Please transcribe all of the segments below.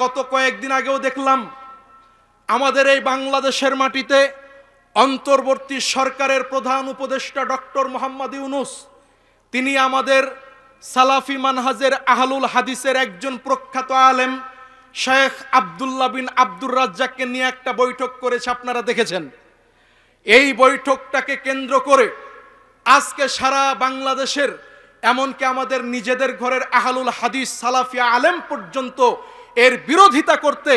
গত কয়েকদিন আগেও দেখলাম আমাদের এই বাংলাদেশের মাটিতে অন্তর্বর্তী সরকারের প্রধান উপদেষ্টা ডক্টর মোহাম্মদ ইউনূস তিনি আমাদের সালাফি মানহাজের আহলুল হাদিসের একজন প্রখ্যাত আলেম শেখ আব্দুল্লাহ বিন আব্দুর রাজ্জাককে নিয়ে একটা বৈঠক করেছে, আপনারা দেখেছেন। এই বৈঠকটাকে কেন্দ্র করে আজকে সারা বাংলাদেশের এমনকি আমাদের নিজেদের ঘরের আহলুল হাদিস সালাফি আলেম পর্যন্ত এর বিরোধিতা করতে,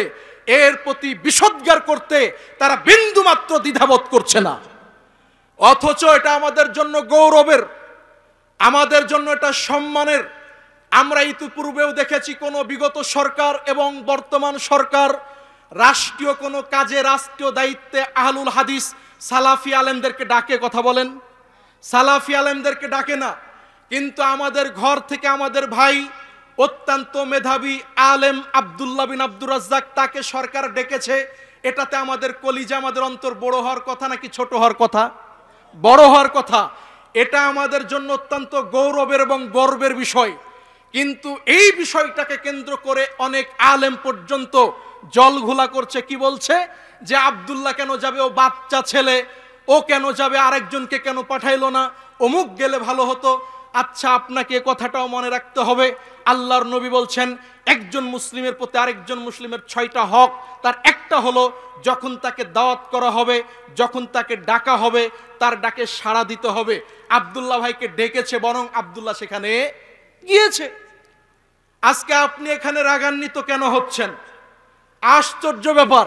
এর প্রতি বিষোদ্গার করতে তারা বিন্দুমাত্র দ্বিধাবোধ করছে না। অথচ এটা আমাদের জন্য গৌরবের, আমাদের জন্য এটা সম্মানের। আমরা ইতিপূর্বেও দেখেছি কোনো বিগত সরকার এবং বর্তমান সরকার রাষ্ট্রীয় কোনো কাজে, রাষ্ট্রীয় দায়িত্বে আহলুল হাদিস সালাফি আলেমদেরকে ডাকে, কথা বলেন, সালাফি আলেমদেরকে ডাকে না। কিন্তু আমাদের ঘর থেকে আমাদের ভাই অত্যন্ত মেধাবী আলেম আব্দুল্লাহ বিন আব্দুর রাজ্জাক, তাকে সরকার ডেকেছে। এটাতে আমাদের কলিজা, আমাদের অন্তর বড় হওয়ার কথা নাকি ছোট হওয়ার কথা? বড় হওয়ার কথা। এটা আমাদের জন্য অত্যন্ত গৌরবের এবং গর্বের বিষয়। কিন্তু এই বিষয়টাকে কেন্দ্র করে অনেক আলেম পর্যন্ত জলঘোলা করছে। কি বলছে? যে আব্দুল্লাহ কেন যাবে, ও বাচ্চা ছেলে, ও কেন যাবে, আরেকজনকে কেন পাঠাইলো না, অমুক গেলে ভালো হতো। আচ্ছা, আপনাকে এ কথাটাও মনে রাখতে হবে, আল্লাহর নবী বলছেন একজন মুসলিমের প্রতি আরেকজন মুসলিমের 6টা হক। তার একটা হলো যখন তাকে দাওয়াত করা হবে, যখন তাকে ডাকা হবে, তার ডাকে সাড়া দিতে হবে। আব্দুল্লাহ ভাইকে ডেকেছে, বরং আব্দুল্লাহ সেখানে গিয়েছে। আজকে আপনি এখানে রাগান্বিত কেন হচ্ছেন? আশ্চর্য ব্যাপার।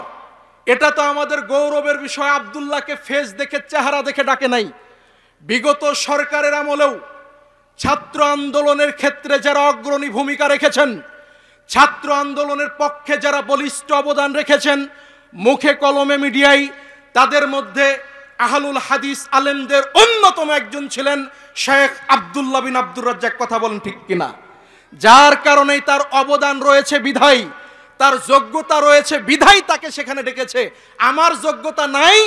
এটা তো আমাদের গৌরবের বিষয়। আব্দুল্লাহকে ফেস দেখে, চেহারা দেখে ডাকে নাই। বিগত সরকারের আমলেও ছাত্র আন্দোলনের ক্ষেত্রে যারা অগ্রণী ভূমিকা রেখেছেন, ছাত্র আন্দোলনের পক্ষে যারা বলিষ্ঠ অবদান রেখেছেন, মুখে কলমে মিডিয়ায়, তাদের মধ্যে আহলুল হাদিস আলেমদের অন্যতম একজন ছিলেন শেখ আব্দুল্লাহ বিন আব্দুর রাজ্জাক। কথা বলেন ঠিক কিনা? যার কারণেই তার অবদান রয়েছে বিধায়, তার যোগ্যতা রয়েছে বিধায় তাকে সেখানে ডেকেছে। আমার যোগ্যতা নাই,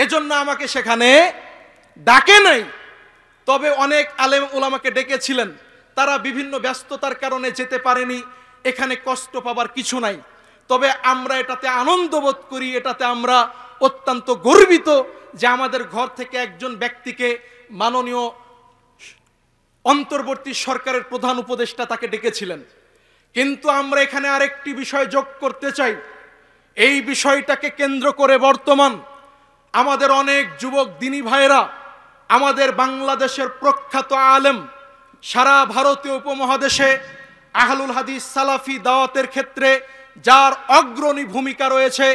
এজন্য আমাকে সেখানে ডাকে নাই। তবে অনেক আলেম ওলামাকে ডেকেছিলেন, তারা বিভিন্ন ব্যস্ততার কারণে যেতে পারেনি। এখানে কষ্ট পাবার কিছু নাই। তবে আমরা এটাতে আনন্দ বোধ করি, এটাতে আমরা অত্যন্ত গর্বিত যে আমাদের ঘর থেকে একজন ব্যক্তিকে মাননীয় অন্তর্বর্তী সরকারের প্রধান উপদেষ্টা তাকে ডেকেছিলেন। কিন্তু আমরা এখানে আরেকটি বিষয় যোগ করতে চাই। এই বিষয়টাকে কেন্দ্র করে বর্তমান আমাদের অনেক যুবক দিনী ভাইয়েরা, আমাদের বাংলাদেশের প্রখ্যাত আলেম, সারা ভারতীয় উপমহাদেশে আহলুল হাদিস সালাফি দাওয়াতের ক্ষেত্রে যার অগ্রণী ভূমিকা রয়েছে,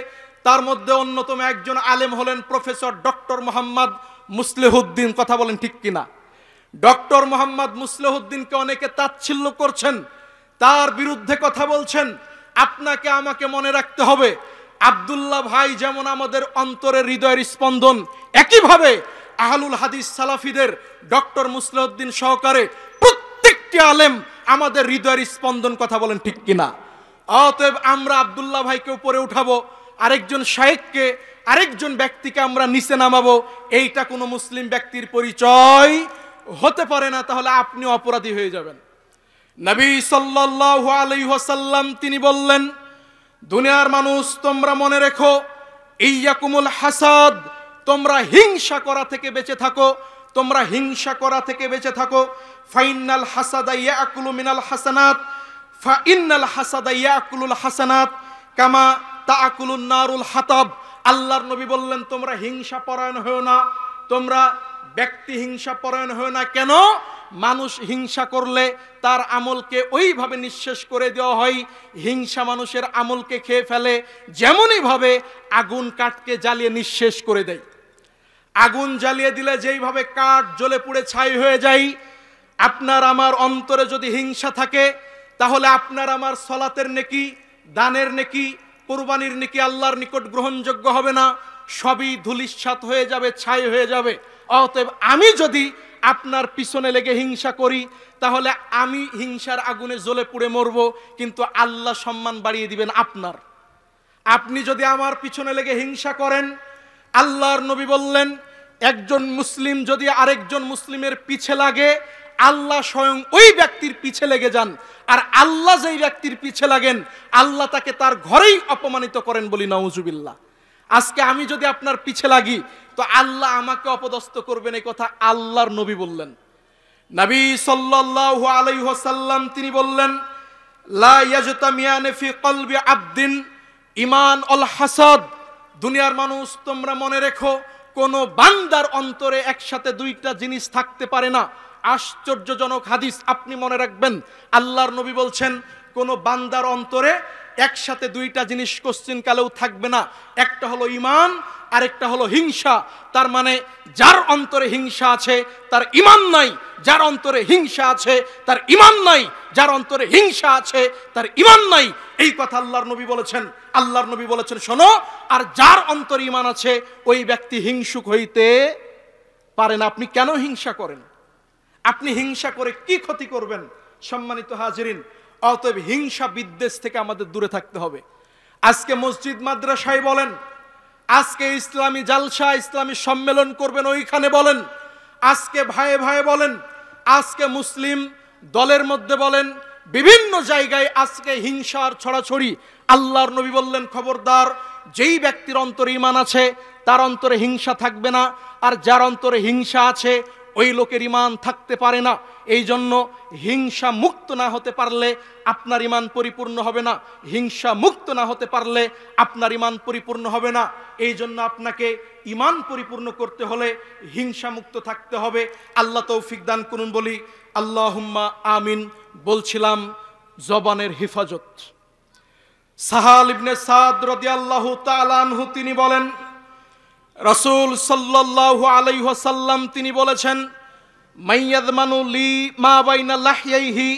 তার মধ্যে অন্যতম একজন আলেম হলেন প্রফেসর ডক্টর মোহাম্মদ মুসলিহুদ্দিন। কথা বলেন ঠিক কিনা? ডক্টর মোহাম্মদ মুসলিহুদ্দিনকে অনেকে তাচ্ছিল্য করছেন, তার বিরুদ্ধে কথা বলছেন। আপনাকে আমাকে মনে রাখতে হবে, আব্দুল্লাহ ভাই যেমন আমাদের অন্তরের হৃদয়ের স্পন্দন, একইভাবে আহলুল হাদিস সালাফিদের ডক্টর মুসলিহুদ্দিন সহকারে প্রত্যেকটি আলেম আমাদের হৃদয়ের স্পন্দন। কথা বলেন ঠিক কিনা? অতএব আমরা আব্দুল্লাহ ভাইকে উপরে উঠাবো, আরেকজন শায়েখকে, আরেকজন ব্যক্তিকে আমরা নিচে নামাবো, এইটা কোনো মুসলিম ব্যক্তির পরিচয় হতে পারে না। তাহলে আপনি অপরাধী হয়ে যাবেন। নবী সাল্লাল্লাহু আলাইহি ওয়াসাল্লাম তিনি বললেন, দুনিয়ার মানুষ তোমরা মনে রেখো, ইয়াকুমুল হাসাদ, তোমরা হিংসা করা থেকে বেঁচে থাকো, তোমরা হিংসা করা থেকে বেঁচে থাকো। ফাইনাল হাসাদা ইয়াকুলু মিনাল হাসানাত, ফাইনাল হাসাদা ইয়াকুলুল হাসানাত কামা তাকুলুন নারুল হাতাব। আল্লাহর নবী বললেন, তোমরা হিংসা পরায়ণ হও না, তোমরা ব্যক্তি হিংসা পরায়ণ হও না। কেন? মানুষ হিংসা করলে তার আমলকে ওইভাবে নিঃশেষ করে দেওয়া হয়, হিংসা মানুষের আমলকে খেয়ে ফেলে, যেমনই ভাবে আগুন কাঠকে জ্বালিয়ে নিঃশেষ করে দেয়। আগুন জ্বালিয়ে দিলে যেইভাবে কাঠ জ্বলে পুড়ে ছাই হয়ে যায়, আপনার আমার অন্তরে যদি হিংসা থাকে, তাহলে আপনার আমার সলাতের নেকি, দানের নেকি, কুরবানির নেকি আল্লাহর নিকট গ্রহণযোগ্য হবে না, সবই ধূলিসাৎ হয়ে যাবে, ছাই হয়ে যাবে। অতএব আমি যদি আপনার পিছনে লেগে হিংসা করি, তাহলে আমি হিংসার আগুনে জ্বলে পুড়ে মরবো, কিন্তু আল্লাহ সম্মান বাড়িয়ে দিবেন আপনার। আপনি যদি আমার পিছনে লেগে হিংসা করেন, আল্লাহর নবী বললেন, একজন মুসলিম যদি আরেকজন মুসলিমের পিছে লাগে, আল্লাহ স্বয়ং ওই ব্যক্তির পিছে লেগে যান, আর আল্লাহ যেই ব্যক্তির পিছে লাগেন আল্লাহ তাকে তার ঘরেই অপমানিত করেন, বলি নাউজুবিল্লাহ। আজকে আমি যদি আপনার পিছে লাগি তো আল্লাহ আমাকে অপদস্থ করবেন, এই কথা আল্লাহর নবী বললেন। নবী সাল্লাল্লাহু আলাইহি ওয়াসাল্লাম তিনি বললেন, লা ইয়াজতামিয়ানে ফি কলবি আবদিন ঈমান আল হাসাদ। দুনিয়ার মানুষ তোমরা মনে রেখো, কোন বান্দার অন্তরে একসাথে দুইটা জিনিস থাকতে পারে না। আশ্চর্যজনক হাদিস, আপনি মনে রাখবেন। আল্লাহর নবী বলছেন কোন বান্দার অন্তরে একসাথে দুইটা জিনিস কোশ্চিন কালেও থাকবে না। একটা হলো ঈমান, আরেকটা হলো হিংসা। তার মানে যার অন্তরে হিংসা আছে তার ঈমান নাই, যার অন্তরে হিংসা আছে তার ঈমান নাই, যার অন্তরে হিংসা আছে তার ঈমান নাই। এই কথা আল্লাহর নবী বলেছেন। আল্লাহর নবী বলেছেন শোনো, আর যার অন্তরে ঈমান আছে ওই ব্যক্তি হিংসুক হইতে পারে না। আপনি কেন হিংসা করেন? আপনি হিংসা করে কি ক্ষতি করবেন? সম্মানিত হাজিরিন, অতএব হিংসা বিদ্বেষ থেকে আমাদের দূরে থাকতে হবে। আজকে মসজিদ মাদ্রাসায় বলেন, আজকে ইসলামী জালসা, ইসলামী সম্মেলন করবেন ওইখানে বলেন, আজকে ভাইয়ে ভাইয়ে বলেন, আজকে মুসলিম দলের মধ্যে বলেন, বিভিন্ন জায়গায় আজকে হিংসার ছড়াছড়ি। আল্লাহর নবী বললেন খবরদার, যেই ব্যক্তির অন্তরে ঈমান আছে তার অন্তরে হিংসা থাকবে না, আর যার অন্তরে হিংসা আছে ওই লোকের ঈমান থাকতে পারে না। এই জন্য হিংসা মুক্ত না হতে পারলে আপনার ঈমান পরিপূর্ণ হবে না। হিংসা মুক্ত না হতে পারলে আপনার ঈমান পরিপূর্ণ হবে না। এই জন্য আপনাকে ঈমান পরিপূর্ণ করতে হলে হিংসা মুক্ত থাকতে হবে। আল্লাহ তৌফিক দান করুন, বলি আল্লাহুম্মা আমিন। বলছিলাম জবানের হেফাজত। সাহাল ইবনে সাদ রাদিয়াল্লাহু তাআলা আনহু তিনি বলেন, রাসূল সাল্লাল্লাহু আলাইহি ওয়াসাল্লাম তিনি বলেছেন, মাইয়াযমানু লি মা বাইনা লাহইহি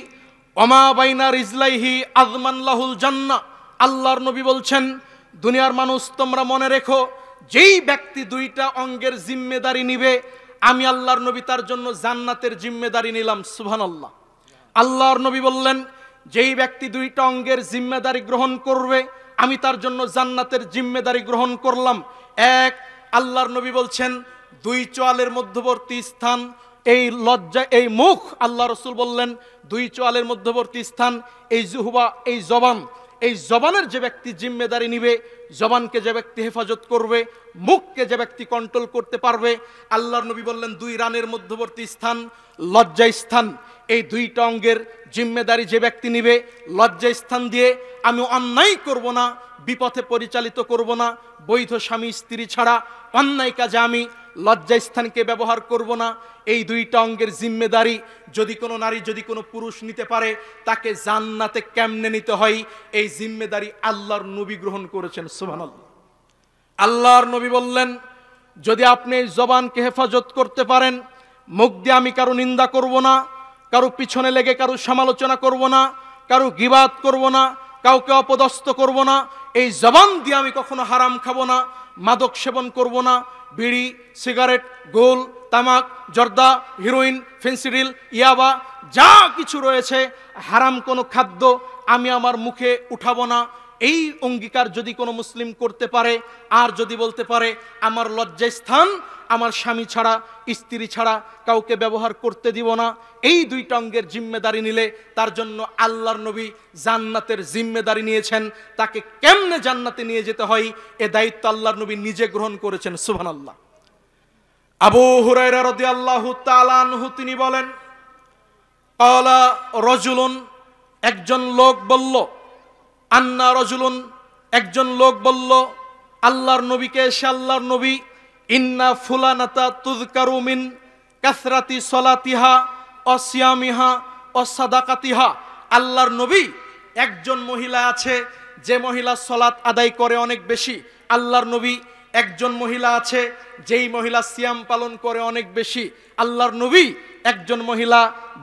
ওয়া মা বাইনা রিজলাইহি আযমান লাহুল জান্নাহ। আল্লাহর নবী বলছেন, দুনিয়ার মানুষ তোমরা মনে রেখো, যেই ব্যক্তি দুইটা অঙ্গের জিম্মেদারি নিবে আমি আল্লাহর নবী তার জন্য জান্নাতের জিম্মেদারি নিলাম। সুবহানাল্লাহ। আল্লাহর নবী বললেন, যেই ব্যক্তি দুইটা অঙ্গের জিম্মেদারি গ্রহণ করবে আমি তার জন্য জান্নাতের জিম্মেদারি গ্রহণ করলাম। এক, আল্লাহর নবী বলছেন দুই চোয়ালের মধ্যবর্তী স্থান, এই লজ্জা, এই মুখ, আল্লাহ রাসূল বললেন দুই চোয়ালের মধ্যবর্তী স্থান, এই জিহবা, এই জবান, এই জবানের যে ব্যক্তি জিম্মেদারি নিবে, জবানকে যে ব্যক্তি হেফাজত করবে, মুখকে যে ব্যক্তি কন্ট্রোল করতে পারবে, আল্লাহর নবী বললেন দুই রানের মধ্যবর্তী স্থান লজ্জা স্থান, এই দুইটা অঙ্গের জিম্মেদারি যে ব্যক্তি নিবে, লজ্জা স্থান দিয়ে আমি অন্যায় করব না, বিপথে পরিচালিত করব না, বৈধ স্বামী স্ত্রী ছাড়া অন্যায় কাজে আমি লজ্জা স্থানকে ব্যবহার করব না। এই দুইটা অঙ্গের জিম্মেদারি যদি কোনো নারী, যদি কোনো পুরুষ নিতে পারে, তাকে জান্নাতে কেমনে নিতে হয় এই জিম্মেদারি আল্লাহর নবী গ্রহণ করেছেন। সুবহানাল্লাহ। আল্লাহর নবী বললেন, যদি আপনি এই জবানকে হেফাজত করতে পারেন, মুখ দিয়ে আমি কারো নিন্দা করব না, কারো পিছনে লেগে কারো সমালোচনা করব না, কারো গীবাত করব না, কাউকে অপদস্থ করব না, এই জবান দিয়ে আমি কখনো হারাম খাবো না, মাদক সেবন করব না, বিড়ি, সিগারেট, গোল, তামাক, জর্দা, হিরোইন, ফেন্সিডিল, ইয়াবা, যা কিছু রয়েছে হারাম কোনো খাদ্য আমি আমার মুখে উঠাবো না। এই অঙ্গীকার যদি কোনো মুসলিম করতে পারে, আর যদি বলতে পারে আমার লজ্জাস্থান আমার স্বামী ছাড়া, স্ত্রী ছাড়া কাউকে ব্যবহার করতে দিব না, এই দুইটা অঙ্গের জিম্মেদারি নিলে তার জন্য আল্লাহর নবী জান্নাতের জিম্মেদারি নিয়েছেন। তাকে কেমনে জান্নাতে নিয়ে যেতে হয় এ দায়িত্ব আল্লাহর নবী নিজে গ্রহণ করেছেন। সুবহানাল্লাহ। আবু হুরায়রা রাদিয়াল্লাহু তাআলা আনহু তিনি বলেন, ক্বালা রাজুলুন, একজন লোক বলল, আন্না রাজুলুন, একজন লোক বলল আল্লাহর নবীকে এসে, আল্লাহর নবী, ইন্না ফুলানাতা তুযকারু মিন কাসরাতি সলাতিহা ওয়া সিয়ামিহা ওয়া সাদাকাতিহা। আল্লাহর নবী, একজন মহিলা আছে যে মহিলা সালাত আদায় করে অনেক বেশি। আল্লাহর নবী, একজন মহিলা আছে যেই মহিলা সিয়াম পালন করে অনেক বেশি। আল্লাহর নবী, একজন মহিলা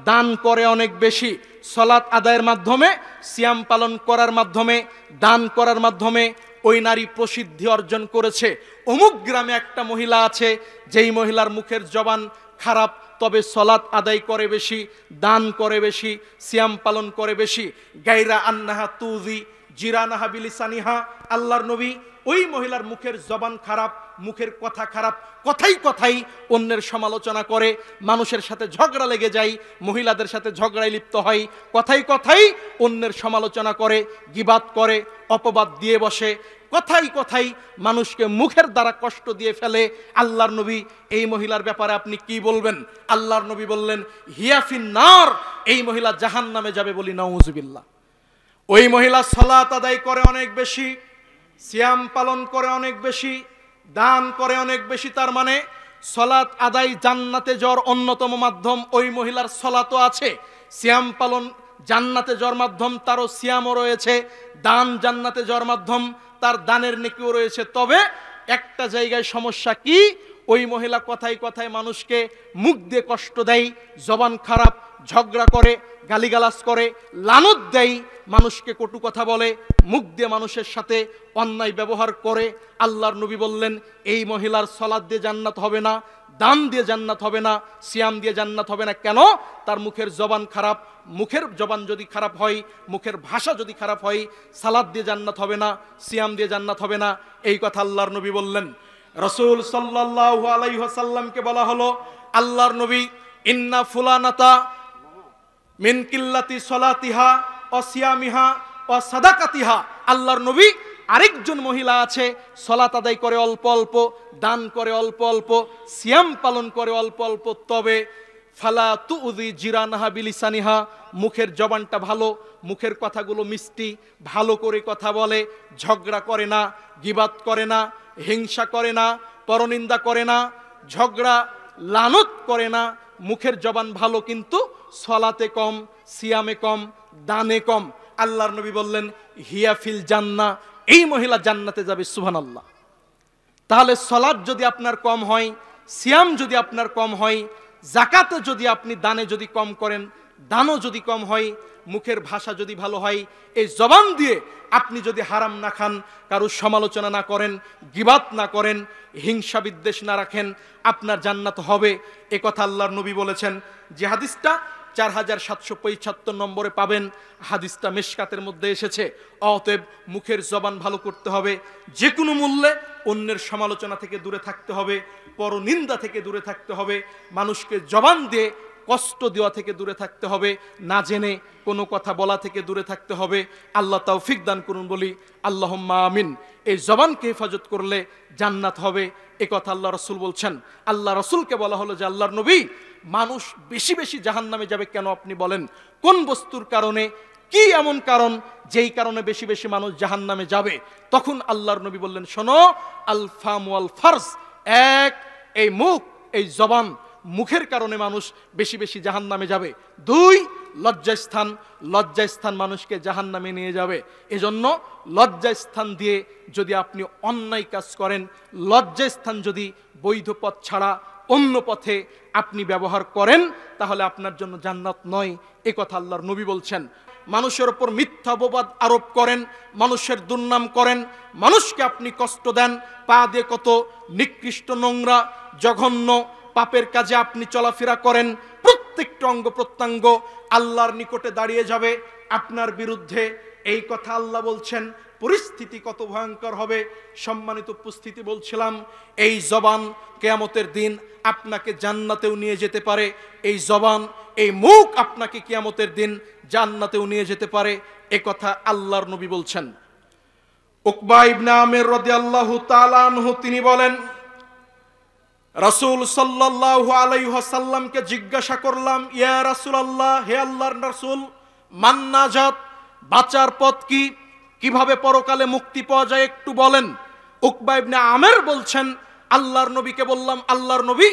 দান করে অনেক বেশি। সালাত আদায়ের মাধ্যমে, সিয়াম পালন করার মাধ্যমে, দান করার মাধ্যমে ওই নারী প্রসিদ্ধি অর্জন করেছে। অমুক গ্রামে একটা মহিলা আছে যেই মহিলার মুখের জবান খারাপ, তবে সালাত আদায় করে বেশি, দান করে বেশি, সিয়াম পালন করে বেশি। গায়রা আন্নাহা তুযি জিরানাহা বিলিসানিহা। আল্লাহর নবী, ওই মহিলার মুখের জবান খারাপ, মুখের কথা খারাপ, কথাই কথাই অন্যের সমালোচনা করে, মানুষের সাথে ঝগড়া লেগে যায়, মহিলাদের সাথে ঝগড়ায় লিপ্ত হয়, কথাই কথাই অন্যের সমালোচনা করে, গীবাত করে, অপবাদ দিয়ে বসে, কথাই কথাই মানুষকে মুখের দ্বারা কষ্ট দিয়ে ফেলে। আল্লাহর নবী এই মহিলার ব্যাপারে আপনি কি বলবেন? আল্লাহর নবী বললেন, হিয়া ফিন্নার, এই মহিলা জাহান্নামে যাবে, বলি নাউজুবিল্লাহ। ওই মহিলা সালাত আদায় করে অনেক বেশি, সিয়াম পালন করে অনেক বেশি, দান করে অনেক বেশি। তার মানে সালাত আদায় জান্নাতে যাওয়ার অন্যতম মাধ্যম। ওই মহিলার সালাতও আছে, সিয়াম পালন জান্নাতে যাওয়ার মাধ্যম, তারও সিয়ামও রয়েছে, দান জান্নাতে যাওয়ার মাধ্যম, তার দানের নেকিও রয়েছে। তবে একটা জায়গায় সমস্যা কি? ওই মহিলা কথায় কথায় মানুষকে মুখ দিয়ে কষ্ট দেয়, জবান খারাপ, ঝগড়া করে, গালিগালাজ করে, লানত দেয়, মানুষকে কটু কথা বলে, মুখ দিয়ে মানুষের সাথে অন্যায় ব্যবহার করে। আল্লাহর নবী বললেন, এই মহিলার সালাত দিয়ে জান্নাত হবে না, দান দিয়ে জান্নাত হবে না, সিয়াম দিয়ে জান্নাত হবে না। কেন? তার মুখের জবান খারাপ। মুখের জবান যদি খারাপ হয়, মুখের ভাষা যদি খারাপ হয়, সালাত দিয়ে জান্নাত হবে না, সিয়াম দিয়ে জান্নাত হবে না। এই কথা আল্লাহর নবী বললেন। রাসূল সাল্লাল্লাহু আলাইহি ওয়াসাল্লামকে বলা হলো, আল্লাহর নবী, ইন্না ফুলানাতা মিন কিল্লাতি সলাতিহা ও সিয়ামিহা ও সাদাকাতিহা। আল্লাহর নবী, আরেকজন মহিলা আছে, সালাত আদায় করে অল্প অল্প, দান করে অল্প অল্প, সিয়াম পালন করে অল্প অল্প, তবে ফালা তুউযি জিরানহা বিলিসানিহা, মুখের জবানটা ভালো, মুখের কথাগুলো মিষ্টি, ভালো করে কথা বলে, ঝগড়া করে না, গীবাত করে না, হিংসা করে না, পরনিন্দা করে না, ঝগড়া লানত করে না, মুখের জবান ভালো, কিন্তু সলাতে কম, সিয়ামে কম, দানে কম। আল্লাহর নবী বললেন, হিয়া ফিল জান্নাহ, এই মহিলা জান্নাতে যাবে। সুবহানাল্লাহ। তাহলে সলাত যদি আপনার কম হয়, সিয়াম যদি আপনার কম হয়, যাকাতে যদি আপনি দানে যদি কম করেন, দানও যদি কম হয়, মুখের ভাষা যদি ভালো হয়, এই জবান দিয়ে আপনি যদি হারাম না খান, কারো সমালোচনা না করেন, গীবাত না করেন, হিংসা বিদ্বেষ না রাখেন, আপনার জান্নাত হবে। এ কথা আল্লাহর নবী বলেছেন। যে হাদিসটা 4775 নম্বরে পাবেন, হাদিসটা মিশকাতের মধ্যে এসেছে। অতএব মুখের জবান ভালো করতে হবে, যে কোনো মূল্যে অন্যের সমালোচনা থেকে দূরে থাকতে হবে, পরনিন্দা থেকে দূরে থাকতে হবে, মানুষকে জবান দিয়ে কষ্ট দেওয়া থেকে দূরে থাকতে হবে, না জেনে কোনো কথা বলা থেকে দূরে থাকতে হবে। আল্লাহ তৌফিক দান করুন, বলি আল্লাহুম্মা আমিন। এই জবানকে হেফাজত করলে জান্নাত হবে, এ কথা আল্লাহ রসুল বলছেন। আল্লাহ রসুলকে বলা হলো যে, আল্লাহর নবী, মানুষ বেশি বেশি জাহান্নামে যাবে কেন আপনি বলেন? কোন বস্তুর কারণে, কি এমন কারণ যেই কারণে বেশি বেশি মানুষ জাহান্নামে যাবে? তখন আল্লাহর নবী বললেন, শোনো, আল ফাম ওয়াল ফারজ, এক, এই মুখ, এই জবান, মুখের কারণে মানুষ বেশি বেশি জাহান্নামে যাবে। দুই, লজ্জাস্থান, লজ্জাস্থান মানুষকে জাহান্নামে নিয়ে যাবে। এজন্য লজ্জাস্থান দিয়ে যদি আপনি অন্যায় কাজ করেন, লজ্জাস্থান যদি বৈধ পথ ছাড়া অন্য পথে আপনি ব্যবহার করেন, তাহলে আপনার জন্য জান্নাত নয়। এ কথা আল্লাহর নবী বলছেন। মানুষের ওপর মিথ্যা অপবাদ আরোপ করেন, মানুষের দুর্নাম করেন, মানুষকে আপনি কষ্ট দেন, পা দিয়ে কত নিকৃষ্ট, নোংরা, জঘন্য পাপের কাজে আপনি চলাফেরা করেন, প্রত্যেকটা অঙ্গ প্রত্যঙ্গ আল্লাহর নিকটে দাঁড়িয়ে যাবে আপনার বিরুদ্ধে। এই কথা আল্লাহ বলছেন। পরিস্থিতি কত ভয়ঙ্কর হবে। সম্মানিত উপস্থিতি, বলছিলাম, এই জবান কিয়ামতের দিন আপনাকে জান্নাতেও নিয়ে যেতে পারে। এই জবান, এই মুখ আপনাকে কিয়ামতের দিন জান্নাতেও নিয়ে যেতে পারে। এ কথা আল্লাহর নবী বলছেন। উকবা ইবনে আমির রাদিয়াল্লাহু তাআলা আনহু তিনি বলেন, রাসূল সাল্লাল্লাহু আলাইহি ওয়াসাল্লামকে জিজ্ঞাসা করলাম, ইয়া রাসূলুল্লাহ, হে আল্লাহর রাসূল, মান নাজাত, বাঁচার পথ কি? কিভাবে পরকালে মুক্তি পাওয়া যায় একটু বলেন। উকবা ইবনে আমির বলছেন, আল্লাহর নবীকে বললাম, আল্লাহর নবী,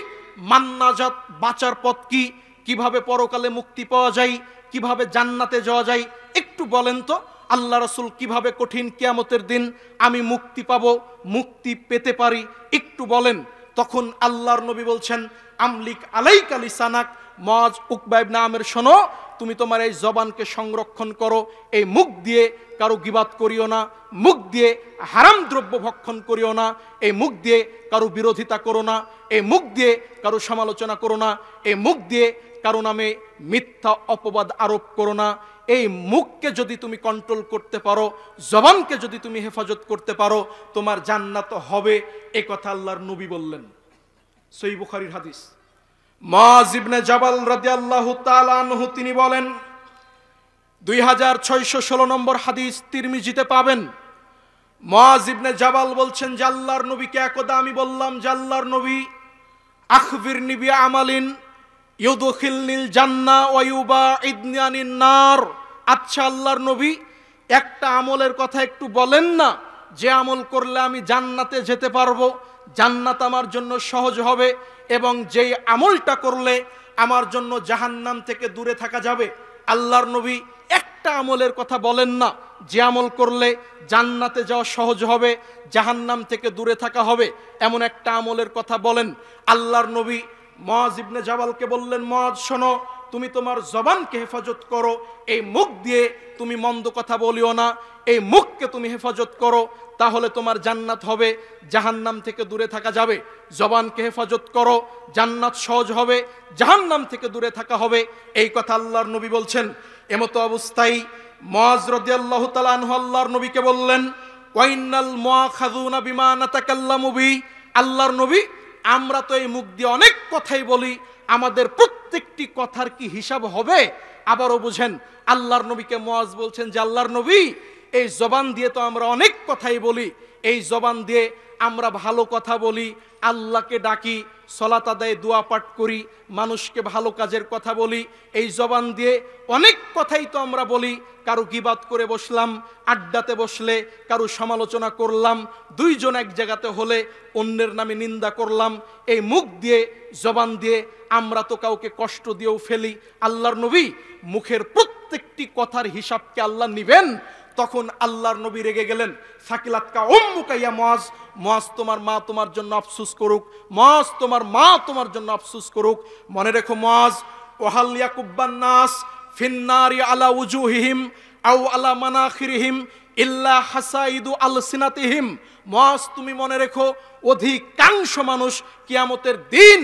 মান নাজাত, বাঁচার পথ কি? কিভাবে পরকালে মুক্তি পাওয়া যায়, কিভাবে জান্নাতে যাওয়া যায় একটু বলেন তো। আল্লাহ রাসূল, কিভাবে কঠিন কিয়ামতের দিন আমি মুক্তি পাবো, মুক্তি পেতে পারি একটু বলেন। তখন আল্লাহর নবী বলছেন, আমলিক আলাইকা লিসানাক, মজ উকবা ইবনে আমির, শোনো, তুমি তোমার এই জবানকে সংরক্ষণ করো। এই মুখ দিয়ে কারো গীবাত করিও না, মুখ দিয়ে হারাম দ্রব্য ভক্ষণ করিও না, এই মুখ দিয়ে কারো বিরোধিতা করো না, এই মুখ দিয়ে কারো সমালোচনা করো না, এই মুখ দিয়ে কারো নামে মিথ্যা অপবাদ আরোপ করো না, এই মুখকে যদি তুমি কন্ট্রোল করতে পারো, জবানকে যদি তুমি হেফাজত করতে পারো, তোমার জান্নাত হবে। এই কথা আল্লাহর নবী বললেন। সহিহ বুখারীর হাদিস। মুআয ইবনে জাবাল রাদিয়াল্লাহু তাআলা আনহু তিনি বলেন, 2616 নম্বর হাদিস, তিরমিজিতে পাবেন। মুআয ইবনে জাবাল বলছেন যে আল্লাহর নবীকে একদা আমি বললাম যে আল্লাহর নবী, আখবিরনি বিআমালিন ইউদখিলনিল জান্নাহ ওয়া ইউবাইদনি আনিন নার। আচ্ছা আল্লাহর নবী, একটা আমলের কথা একটু বলেন না, যে আমল করলে আমি জান্নাতে যেতে পারবো, জান্নাত আমার জন্য সহজ হবে, এবং যেই আমলটা করলে আমার জন্য জাহান্নাম থেকে দূরে থাকা যাবে। আল্লাহর নবী একটা আমলের কথা বলেন না, যে আমল করলে জান্নাতে যাওয়া সহজ হবে, জাহান্নাম থেকে দূরে থাকা হবে, এমন একটা আমলের কথা বলেন। আল্লাহর নবী মুআয ইবনে জাবালকে বললেন, মুআয শোনো, তুমি তোমার জবানকে হেফাজত করো, এই মুখ দিয়ে তুমি মন্দ কথা বলিও না, এই মুখকে তুমি হেফাজত করো, তাহলে তোমার জান্নাত হবে, জাহান্নাম থেকে দূরে থাকা যাবে। জবানকে হেফাজত করো, জান্নাত সহজ হবে, জাহান্নাম থেকে দূরে থাকা হবে। এই কথা আল্লাহর নবী বলছেন। এমতো অবস্থায় মুআয রাদিয়াল্লাহু তাআলা আনহু আল্লাহর নবীকে বললেন, ওয়াইনাল মুআখাযুনা বিমা নাতাকাল্লামু বি। আল্লাহর নবী, আমরা তো এই মুখ দিয়ে অনেক কথাই বলি, আমাদের প্রত্যেকটি কথার কি হিসাব হবে? আবারও বুঝেন, আল্লাহর নবীকে মুআয বলছেন যে আল্লাহর নবী, এই জবান দিয়ে তো আমরা অনেক কথাই বলি, এই জবান দিয়ে আমরা ভালো কথা বলি, আল্লাহকে ডাকি, সালাত আদায়, দোয়া পাঠ করি, মানুষকে ভালো কাজের কথা বলি, এই জবান দিয়ে অনেক কথাই তো আমরা বলি। কারো গীবাত করে বসলাম, আড্ডাতে বসলে কারো সমালোচনা করলাম, দুইজন এক জায়গাতে হলে অন্যের নামে নিন্দা করলাম, এই মুখ দিয়ে, জবান দিয়ে আমরা তো কাউকে কষ্ট দিয়েও ফেলি। আল্লাহর নবী, মুখের প্রত্যেকটি কথার হিসাবকে আল্লাহ নিবেন। তখন আল্লাহর নবী রেগে গেলেন। সাকিলাতকা উম্মুকা ইয়া মুআয, মুআয তোমার মা তোমার জন্য আফসোস করুক, মুআয তোমার মা তোমার জন্য আফসোস করুক। মনে রেখো মুআয, ওয়াহাল ইয়াকুব্বান নাস ফিন্নারি আলা উজুহিহিম আও আলা মানাখিরিহিম ইল্লা হাসাইদু আলসিনাতিহিম। মুআয তুমি মনে রেখো, অধিকাংশ মানুষ কিয়ামতের দিন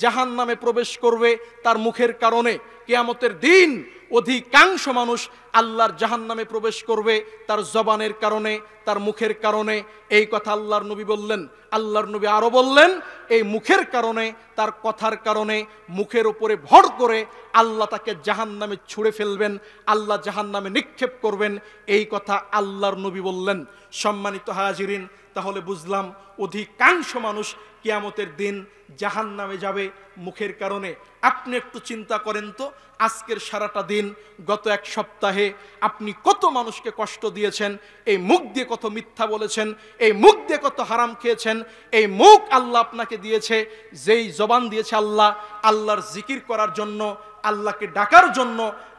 জাহান্নামে প্রবেশ করবে তার মুখের কারণে। কিয়ামতের দিন অধিকাংশ মানুষ আল্লাহর জাহান্নামে প্রবেশ করবে তার জবানের কারণে, তার মুখের কারণে। এই কথা আল্লাহর নবী বললেন। আল্লাহর নবী আরো বললেন, এই মুখের কারণে, তার কথার কারণে, মুখের উপরে ভর করে আল্লাহ তাকে জাহান্নামে ছুঁড়ে ফেলবেন, আল্লাহ জাহান্নামে নিক্ষেপ করবেন। এই কথা আল্লাহর নবী বললেন। সম্মানিত হাজিরিন, তাহলে বুঝলাম অধিকাংশ মানুষ কিয়ামতের দিন জাহান্নামে যাবে মুখের কারণে। আপনি একটু চিন্তা করেন তো, আজকের সারাটা দিন, গত এক সপ্তাহে আপনি কত মানুষকে কষ্ট দিয়েছেন, এই মুখ দিয়ে কত মিথ্যা বলেছেন, এই মুখ দিয়ে কত হারাম খেয়েছেন। এই মুখ আল্লাহ আপনাকে দিয়েছে, যেই জবান দিয়েছে আল্লাহ, আল্লাহর জিকির করার জন্য, আল্লাহকে ডাকার জন্য,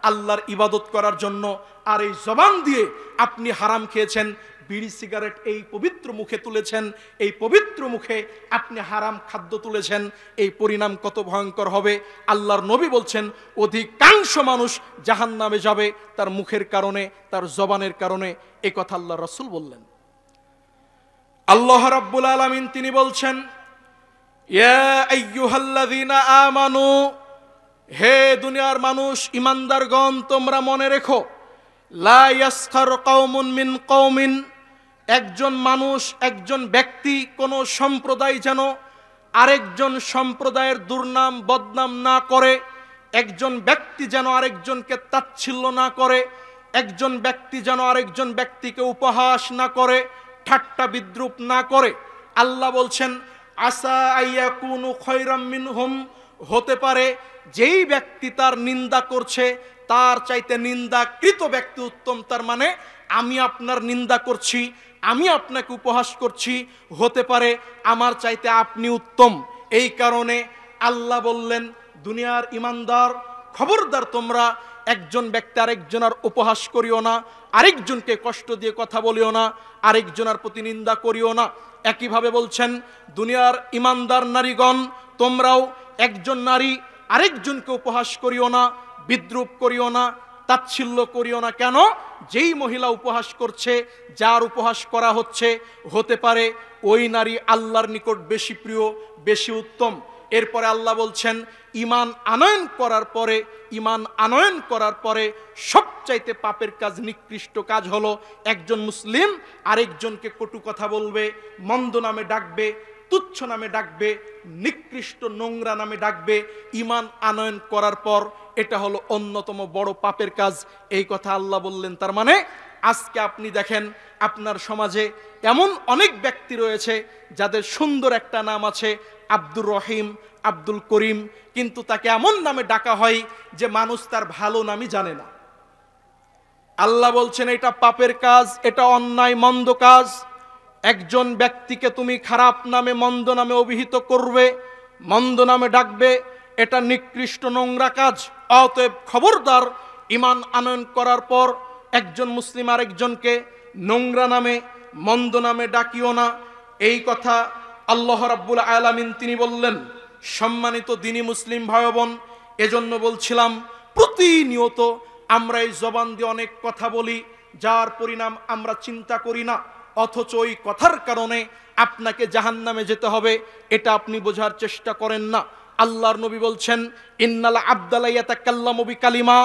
আল্লাহর ইবাদত করার জন্য। আর এই জবান দিয়ে আপনি হারাম খেয়েছেন, বিড়ি সিগারেট এই পবিত্র মুখে তুলেছেন, এই পবিত্র মুখে আপনি হারাম খাদ্য তুলেছেন। এই পরিণাম কত ভয়ঙ্কর হবে। আল্লাহর নবী বলছেন, অধিকাংশ মানুষ জাহান্নামে যাবে তার মুখের কারণে, তার জবানের কারণে। এই কথা আল্লাহর রাসূল বললেন। আল্লাহ রাব্বুল আলামিন তিনি বলছেন, ইয়া আইয়ুহাল্লাযীনা আমানু, হে দুনিয়ার মানুষ, ইমানদারগণ, তোমরা মনে রেখো, লা ইয়াসখার কওমুন মিন কওমিন, একজন মানুষ, একজন ব্যক্তি, কোন সম্প্রদায় যেন আরেকজন সম্প্রদায়ের দুর্নাম বদনাম না করে, একজন ব্যক্তি যেন আরেকজনকে তাচ্ছিল্য না করে, একজন ব্যক্তি যেন আরেকজন ব্যক্তিকে উপহাস না করে, ঠাট্টা বিদ্রুপ না করে। আল্লাহ বলছেন, আসা আইয়াকুনু খায়রাম মিনহুম, হতে পারে যেই ব্যক্তি তার নিন্দা করছে তার চাইতে নিন্দাকৃত ব্যক্তি উত্তম। তার মানে আমি আপনার নিন্দা করছি, আমি আপনাকে উপহাস করছি, হতে পারে আমার চাইতে আপনি উত্তম। এই কারণে আল্লাহ বললেন, দুনিয়ার ইমানদার, খবরদার তোমরা একজন ব্যক্তি আরেকজনের উপহাস করিও না, আরেকজনকে কষ্ট দিয়ে কথা বলিও না, আরেকজনের প্রতি নিন্দা করিও না। একইভাবে বলছেন, দুনিয়ার ইমানদার নারীগণ, তোমরাও একজন নারী আরেকজনকে উপহাস করিও না, বিদ্রুপ করিও না, তাচ্ছিল্য করিও না। কেন? যেই মহিলা উপহাস করছে, যার উপহাস করা হচ্ছে, হতে পারে ওই নারী আল্লাহর নিকট বেশি প্রিয়, বেশি উত্তম। এরপরে আল্লাহ বলছেন ঈমান আনয়ন করার পরে সবচাইতে পাপের কাজ, নিকৃষ্ট কাজ হলো একজন মুসলিম আরেকজনকে কটু কথা বলবে, মন্দ নামে ডাকবে, তুচ্ছ নামে ডাকবে, নিকৃষ্ট নোংরা নামে ডাকবে। ঈমান আনয়ন করার পর এটা হলো অন্যতম বড় পাপের কাজ, এই কথা আল্লাহ বললেন। তার মানে আজকে আপনি দেখেন আপনার সমাজে এমন অনেক ব্যক্তি রয়েছে যাদের সুন্দর একটা নাম আছে, আব্দুর রহিম, আব্দুল করিম, কিন্তু তাকে এমন নামে ডাকা হয় যে মানুষ তার ভালো নামই জানে না। আল্লাহ বলছেন এটা পাপের কাজ, এটা অন্যায় মন্দ কাজ। একজন ব্যক্তিকে তুমি খারাপ নামে, মন্দ নামে অভিহিত করবে, মন্দ নামে ডাকবে, এটা নিকৃষ্ট নোংরা কাজ। অতএব খবরদার, ঈমান আনয়ন করার পর একজন মুসলিম আরেকজনকে নোংরা নামে, মন্দ নামে ডাকিও না। এই কথা আল্লাহ রাব্বুল আলামিন তিনি বললেন। সম্মানিত দিনী মুসলিম ভাই বোন, এজন্য বলছিলাম প্রতিনিয়ত আমরা এই জবান দিয়ে অনেক কথা বলি যার পরিণাম আমরা চিন্তা করি না, অথচ ওই কথার কারণে আপনাকে জাহান্নামে যেতে হবে এটা আপনি বোঝার চেষ্টা করেন না। আল্লাহর নবী বলছেন ইন্নাল আবদালা ইয়াতাকাল্লামু বিকালিমা,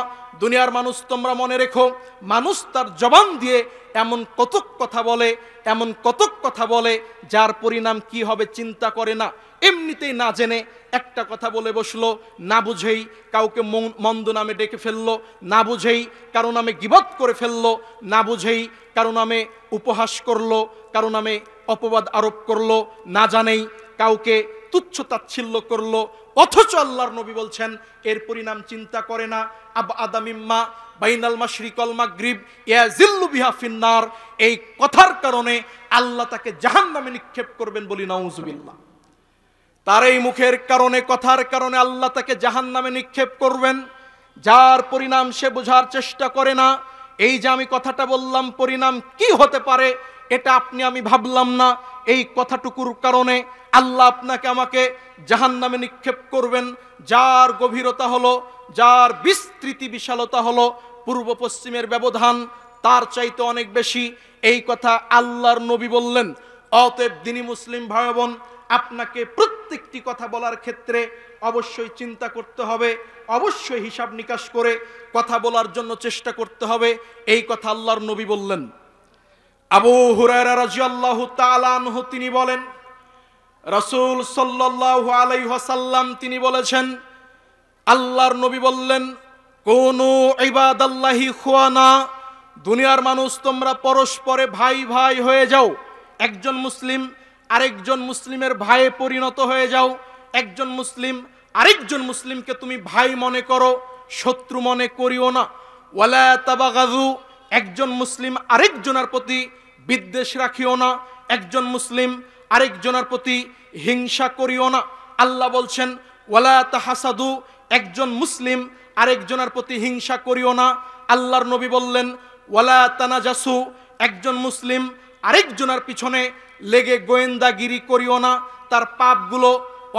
দুনিয়ার মানুষ তোমরা মনে রেখো, মানুষ তার জবান দিয়ে এমন কতক কথা বলে যার পরিণাম কি হবে চিন্তা করে না। এমনিতেই না জেনে একটা কথা বলে বসলো, না বুঝেই কাউকে মন্দ নামে ডেকে ফেললো, না বুঝেই কারো নামে গীবত করে ফেললো, না বুঝেই কারো নামে উপহাস করলো, কারো নামে অপবাদ আরোপ করলো, না জানেই কাউকে তুচ্ছ তাচ্ছিল্য করলো। অথচ আল্লাহর নবী বলছেন এর পরিণাম চিন্তা করে না। আবআদা মিম্মা বাইনাল মাশরিক ওয়াল মাগরিব ইয়াজিল্লু বিহা ফিন্নার, এই কথার কারণে আল্লাহ তাকে জাহান্নামে নিক্ষেপ করবেন, বলি নাউজুবিল্লাহ। তার এই মুখের কারণে, কথার কারণে আল্লাহ তাকে জাহান্নামে নিক্ষেপ করবেন, যার পরিণাম সে বোঝার চেষ্টা করে না। এই যে আমি কথাটা বললাম, পরিণাম কি হতে পারে এটা আপনি আমি ভাবলাম না, এই কথাটুকুর কারণে আল্লাহ আপনাকে আমাকে জাহান্নামে নিক্ষেপ করবেন, যার গভীরতা হলো, যার বিস্তৃতি বিশালতা হলো পূর্ব পশ্চিমের ব্যবধান তার চাইতে অনেক বেশি। এই কথা আল্লাহর নবী বললেন। অতএব দিনী মুসলিম ভাই বোন, আপনাকে প্রত্যেকটি কথা বলার ক্ষেত্রে অবশ্যই চিন্তা করতে হবে, অবশ্যই হিসাব নিকাশ করে কথা বলার জন্য চেষ্টা করতে হবে। এই কথা আল্লাহর নবী বললেন। আবু হুরায়রা রাদিয়াল্লাহু তাআলা আনহু তিনি বলেন, রাসূল সাল্লাল্লাহু আলাইহি ওয়াসাল্লাম তিনি বলেছেন, আল্লাহর নবী বললেন, কুনু ইবাদাল্লাহি ইখওয়ানা, দুনিয়ার মানুষ তোমরা পরস্পরে ভাই ভাই হয়ে যাও। একজন মুসলিম আরেকজন মুসলিমের ভাইয়ে পরিণত হয়ে যাও। একজন মুসলিম আরেকজন মুসলিমকে তুমি ভাই মনে করো, শত্রু মনে করিও না। ওয়ালা তাবাগাযু, একজন মুসলিম আরেকজনের প্রতি বিদ্বেষ রাখিও না। একজন মুসলিম আরেকজনের প্রতি হিংসা করিও না। আল্লাহ বলছেন ওয়ালা তাহাসাদু, একজন মুসলিম আরেকজনের প্রতি হিংসা করিও না। আল্লাহর নবী বললেন ওয়ালা তানাজাসু, একজন মুসলিম আরেকজনের পিছনে লেগে গোয়েন্দাগিরি করিও না, তার পাপগুলো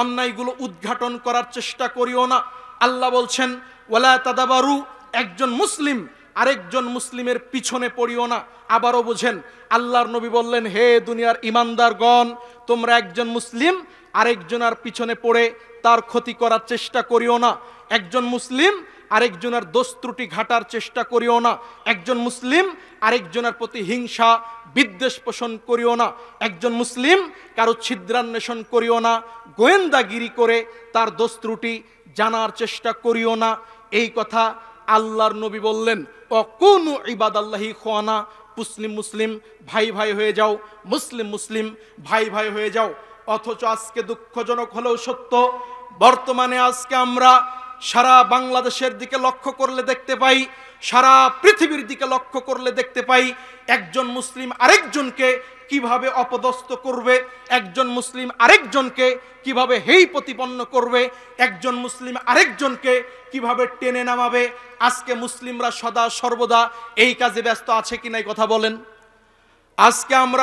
অন্যায়গুলো উদ্ঘাটন করার চেষ্টা করিও না। আল্লাহ বলছেন ওয়ালা তাদাবারু, একজন মুসলিম আরেকজন মুসলিমের পিছনে পড়িও না। আবারও বুঝেন, আল্লাহর নবী বললেন হে দুনিয়ার ইমানদারগণ, তোমরা একজন মুসলিম আরেকজনের পিছনে পড়ে তার ক্ষতি করার চেষ্টা করিও না। একজন মুসলিম আরেকজনের দোষ ত্রুটি ঘাটার চেষ্টা করিও না। একজন মুসলিম আরেকজনের প্রতি হিংসা বিদ্বেষ পোষণ করিও না। একজন মুসলিম কারো ছিদ্রান্বেষণ করিও না, গোয়েন্দাগিরি করে তার দোষ ত্রুটি জানার চেষ্টা করিও না। এই কথা আল্লাহর নবী বললেন। অকুনু ইবাদাল্লাহি ইখওয়ানা, মুসলিম মুসলিম ভাই ভাই হয়ে যাও, মুসলিম মুসলিম ভাই ভাই হয়ে যাও। অথচ আজকে দুঃখজনক হলেও সত্য, বর্তমানে আজকে আমরা সারা বাংলাদেশের দিকে লক্ষ্য করলে দেখতে পাই, সারা পৃথিবীর দিকে লক্ষ্য করলে দেখতে পাই একজন মুসলিম আরেকজনকে কিভাবে অপদস্থ করবে, একজন মুসলিম আরেকজনকে কিভাবে হেয় প্রতিপন্ন করবে, একজন মুসলিম আরেকজনকে কিভাবে টেনে নামাবে। আজকে মুসলিমরা সদা সর্বদা এই কাজে ব্যস্ত আছে কিনা এই কথা বলেন। আজকে আমরা